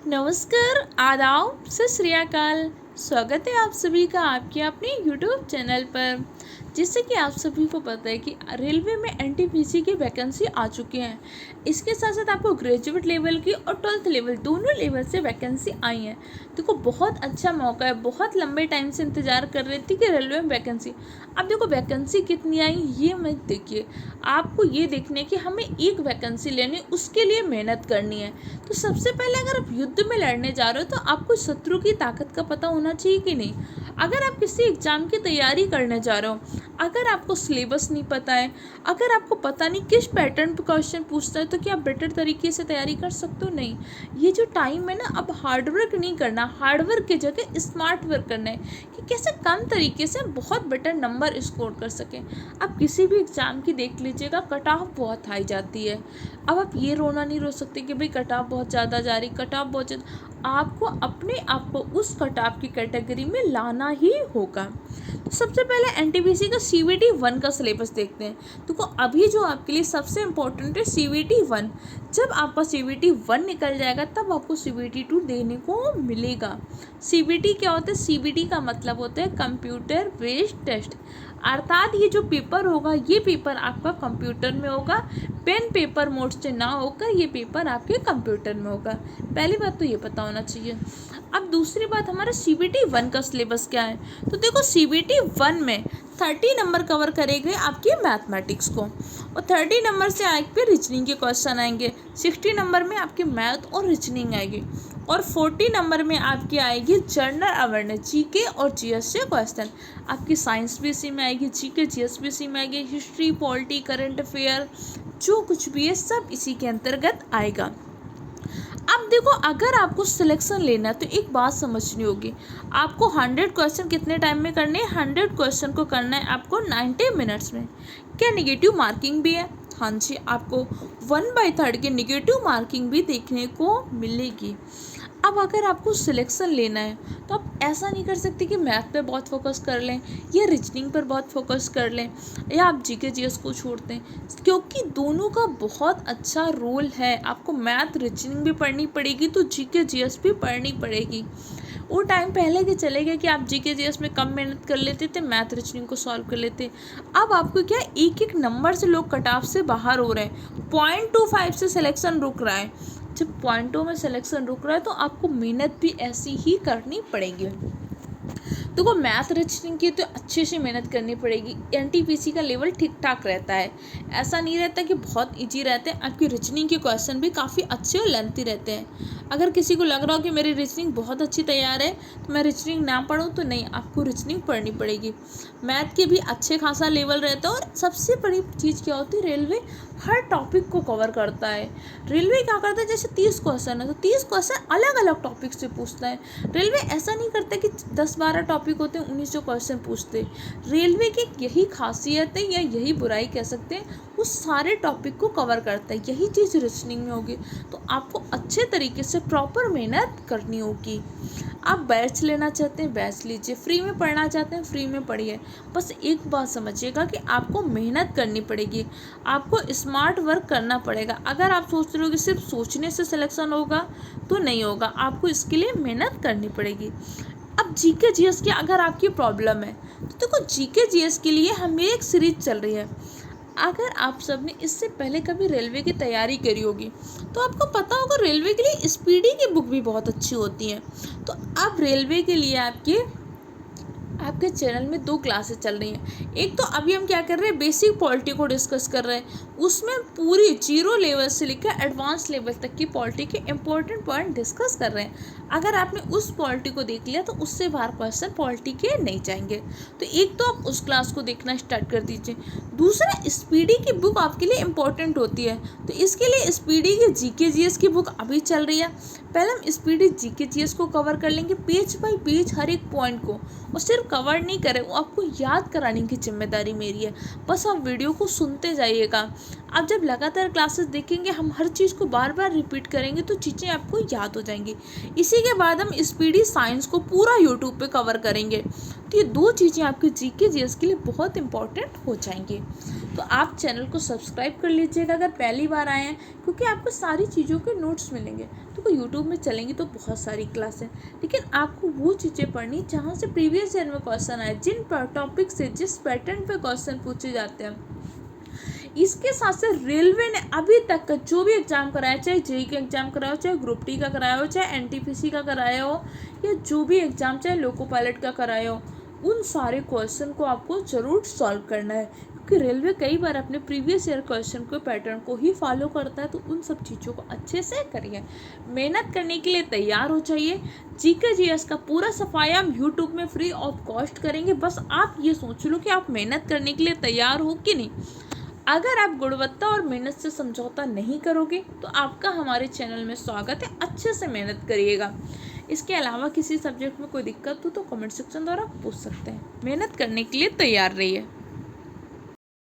नमस्कार, आदाब, सत श्री अकाल। स्वागत है आप सभी का आपके अपने यूट्यूब चैनल पर। जैसे कि आप सभी को पता है कि रेलवे में एनटीपीसी की वैकेंसी आ चुकी हैं। इसके साथ साथ आपको ग्रेजुएट लेवल की और 12th लेवल दोनों लेवल से वैकेंसी आई है। देखो, बहुत अच्छा मौका है। बहुत लंबे टाइम से इंतज़ार कर रही थी कि रेलवे में वैकेंसी। अब देखो वैकेंसी कितनी आई ये मत देखिए, आपको ये देखने कि हमें एक वैकेंसी लेनी, उसके लिए मेहनत करनी है। तो सबसे पहले अगर आप युद्ध में लड़ने जा रहे हो तो आपको शत्रु की ताकत का पता होना चाहिए कि नहीं। अगर आप किसी एग्जाम की तैयारी करने जा रहे हो, अगर आपको सिलेबस नहीं पता है, अगर आपको पता नहीं किस पैटर्न पे क्वेश्चन पूछता है, तो क्या आप बेटर तरीके से तैयारी कर सकते हो? नहीं। ये जो टाइम है ना, अब हार्ड वर्क नहीं करना, हार्ड वर्क की जगह स्मार्ट वर्क करना है कि कैसे कम तरीके से बहुत बेटर नंबर स्कोर कर सकें। आप किसी भी एग्ज़ाम की देख लीजिएगा, कट ऑफ बहुत हाई जाती है। अब आप ये रोना नहीं रो सकते कि भाई कट ऑफ बहुत ज़्यादा जा रही, कट ऑफ बहुत ज़्यादा। आपको अपने आप को उस कट ऑफ की कैटेगरी में लाना ही होगा। तो सबसे पहले एनटीपीसी का CVT 1 का सिलेबस देखते हैं। तो अभी जो आपके लिए सबसे इम्पोर्टेंट है CVT 1। जब आपका CVT 1 निकल जाएगा तब आपको CVT 2 देने को मिलेगा। CVT क्या होता है? CVT का मतलब होता है कंप्यूटर बेस्ड टेस्ट, अर्थात ये जो पेपर होगा ये पेपर आपका कंप्यूटर में होगा, पेन पेपर मोड से ना होकर ये पेपर आपके कंप्यूटर में होगा। पहली बात तो ये पता होना चाहिए। अब दूसरी बात, हमारा CVT 1 का सिलेबस क्या है? तो देखो, CVT 1 में 30 नंबर कवर करेंगे आपके मैथमेटिक्स को, और 30 नंबर से आपके रीजनिंग के क्वेश्चन आएंगे। 60 नंबर में आपके मैथ और रीजनिंग आएगी, और 40 नंबर में आपकी आएगी जनरल अवेयरनेस, GK और GS से क्वेश्चन। आपकी साइंस भी इसी में आएगी, GK GS भी इसी में आएगी, हिस्ट्री, पॉलिटी, करंट अफेयर, जो कुछ भी है सब इसी के अंतर्गत आएगा। अब देखो, अगर आपको सिलेक्शन लेना है तो एक बात समझनी होगी, आपको 100 क्वेश्चन कितने टाइम में करने हैं? 100 क्वेश्चन को करना है आपको 90 मिनट्स में। क्या नेगेटिव मार्किंग भी है? हाँ जी, आपको 1/3 की नेगेटिव मार्किंग भी देखने को मिलेगी। अब अगर आपको सिलेक्शन लेना है तो आप ऐसा नहीं कर सकते कि मैथ पे बहुत फोकस कर लें या रीजनिंग पर बहुत फोकस कर लें या आप GK GS को छोड़ दें, क्योंकि दोनों का बहुत अच्छा रोल है। आपको मैथ रीजनिंग भी पढ़नी पड़ेगी तो GK GS भी पढ़नी पड़ेगी। वो टाइम पहले के चले गए कि आप GK GS में कम मेहनत कर लेते थे, मैथ रीजनिंग को सॉल्व कर लेते। अब आपको क्या, एक एक नंबर से लोग कट ऑफ से बाहर हो रहे हैं, 0.25 से सिलेक्शन रुक रहा है। जब पॉइंटों में सिलेक्शन रुक रहा है तो आपको मेहनत भी ऐसी ही करनी पड़ेगी। देखो, मैथ रीजनिंग की तो अच्छे से मेहनत करनी पड़ेगी। एनटीपीसी का लेवल ठीक ठाक रहता है, ऐसा नहीं रहता कि बहुत इजी रहते हैं। आपकी रीजनिंग के क्वेश्चन भी काफ़ी अच्छे और लेंथी रहते हैं। अगर किसी को लग रहा हो कि मेरी रीजनिंग बहुत अच्छी तैयार है तो मैं रीजनिंग ना पढ़ूँ, तो नहीं, आपको रीजनिंग पढ़नी पड़ेगी। मैथ के भी अच्छे खासा लेवल रहता है। और सबसे बड़ी चीज़ क्या होती है, रेलवे हर टॉपिक को कवर करता है। रेलवे क्या करता है, जैसे 30 क्वेश्चन है तो 30 क्वेश्चन अलग अलग टॉपिक से पूछता है। रेलवे ऐसा नहीं करता कि 10-12 टॉपिक होते हैं, 19 क्वेश्चन पूछते। रेलवे की यही खासियत है या यही बुराई कह सकते हैं, वो सारे टॉपिक को कवर करता है। यही चीज़ रीजनिंग में होगी। तो आपको अच्छे तरीके से प्रॉपर मेहनत करनी होगी। आप बैच लेना चाहते हैं बैच लीजिए, फ्री में पढ़ना चाहते हैं फ्री में पढ़िए। बस एक बात समझिएगा कि आपको मेहनत करनी पड़ेगी, आपको स्मार्ट वर्क करना पड़ेगा। अगर आप सोच रहे हो कि सिर्फ सोचने से सिलेक्शन होगा तो नहीं होगा, आपको इसके लिए मेहनत करनी पड़ेगी। अब GK GS की अगर आपकी प्रॉब्लम है तो देखो, GK GS के लिए हमें एक सीरीज चल रही है। अगर आप सब ने इससे पहले कभी रेलवे की तैयारी करी होगी तो आपको पता होगा रेलवे के लिए स्पीडी की बुक भी बहुत अच्छी होती है। तो अब रेलवे के लिए आपके चैनल में 2 क्लासेस चल रही हैं। एक तो अभी हम क्या कर रहे हैं, बेसिक पॉलिटी को डिस्कस कर रहे हैं। उसमें पूरी 0 लेवल से लेकर एडवांस लेवल तक की पॉलिटी के इंपॉर्टेंट पॉइंट डिस्कस कर रहे हैं। अगर आपने उस पॉलिटी को देख लिया तो उससे बाहर क्वेश्चन पॉलिटी के नहीं जाएंगे। तो एक तो आप उस क्लास को देखना स्टार्ट कर दीजिए। दूसरा, स्पीडी की बुक आपके लिए इंपॉर्टेंट होती है, तो इसके लिए स्पीडी की GK GS की बुक अभी चल रही है। पहले हम स्पीडी GK GS को कवर कर लेंगे, पेज बाय पेज हर एक पॉइंट को। और सिर्फ कवर नहीं करें, वो आपको याद कराने की जिम्मेदारी मेरी है। बस आप वीडियो को सुनते जाइएगा। आप जब लगातार क्लासेस देखेंगे, हम हर चीज़ को बार बार रिपीट करेंगे तो चीज़ें आपको याद हो जाएंगी। इसी के बाद हम स्पीडी साइंस को पूरा यूट्यूब पे कवर करेंगे। तो ये 2 चीज़ें आपके जीके जीएस के लिए बहुत इंपॉर्टेंट हो जाएंगी। तो आप चैनल को सब्सक्राइब कर लीजिएगा अगर पहली बार आए हैं, क्योंकि आपको सारी चीज़ों के नोट्स मिलेंगे। तो यूट्यूब में चलेंगी तो बहुत सारी क्लास हैं, लेकिन आपको वो चीज़ें पढ़नी जहाँ से प्रीवियस ईयर में क्वेश्चन आए, जिन टॉपिक से, जिस पैटर्न पे क्वेश्चन पूछे जाते हैं। इसके साथ से रेलवे ने अभी तक का जो भी एग्जाम कराया, चाहे जेईई का एग्जाम कराया हो, चाहे ग्रुप डी का कराया हो, चाहे एनटीपीसी का कराया हो, या जो भी एग्जाम, चाहे लोको पायलट का कराया हो, उन सारे क्वेश्चन को आपको ज़रूर सॉल्व करना है। क्योंकि रेलवे कई बार अपने प्रीवियस ईयर क्वेश्चन को पैटर्न को ही फॉलो करता है। तो उन सब चीज़ों को अच्छे से करिए, मेहनत करने के लिए तैयार हो जाइए। जीके जीएस का पूरा सफाया हम यूट्यूब में फ्री ऑफ कॉस्ट करेंगे। बस आप ये सोच लो कि आप मेहनत करने के लिए तैयार हो कि नहीं। अगर आप गुणवत्ता और मेहनत से समझौता नहीं करोगे तो आपका हमारे चैनल में स्वागत है। अच्छे से मेहनत करिएगा। इसके अलावा किसी सब्जेक्ट में कोई दिक्कत हो तो कमेंट सेक्शन द्वारा पूछ सकते हैं। मेहनत करने के लिए तैयार रहिए।